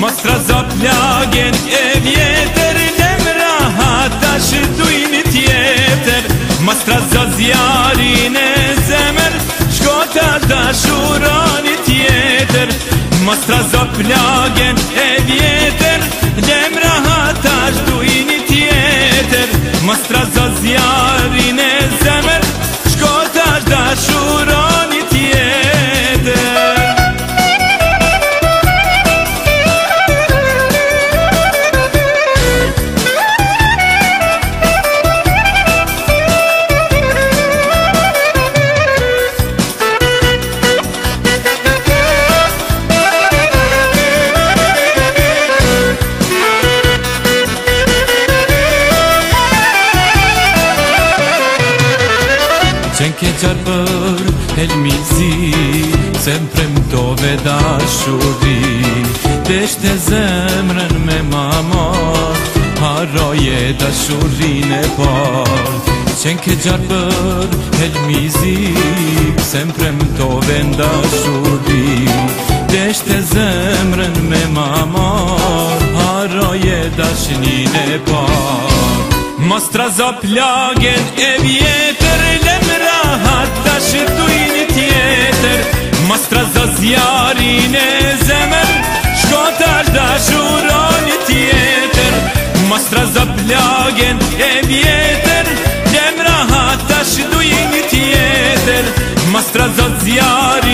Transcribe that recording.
Mostra zot plagën e vjetër, lemra hata shëdujnë tjetër. Mostra zot zjarin e zemër, shkota dashuroni tjetër. Mostra zot plagën e vjetër, lemra hata shëdujnë tjetër. Mostra zot zjarin e zemër, shkota dashuroni tjetër. Qenë ke qarë për helmizi, se më premtove dashuri. Deshte zemrën me mamar, haroje dashurin e par. Qenë ke qarë për helmizi, se më premtove dashuri. Deshte zemrën me mamar, haroje dashurin e par. Mostra zot plagën e vjetër, lemra hata shëdujnë tjetër. Mostra zot zjarin e zemër, shkota dashuroni tjetër. Mostra zot plagën e vjetër, lemra hata shëdujnë tjetër. Mostra zot zjarin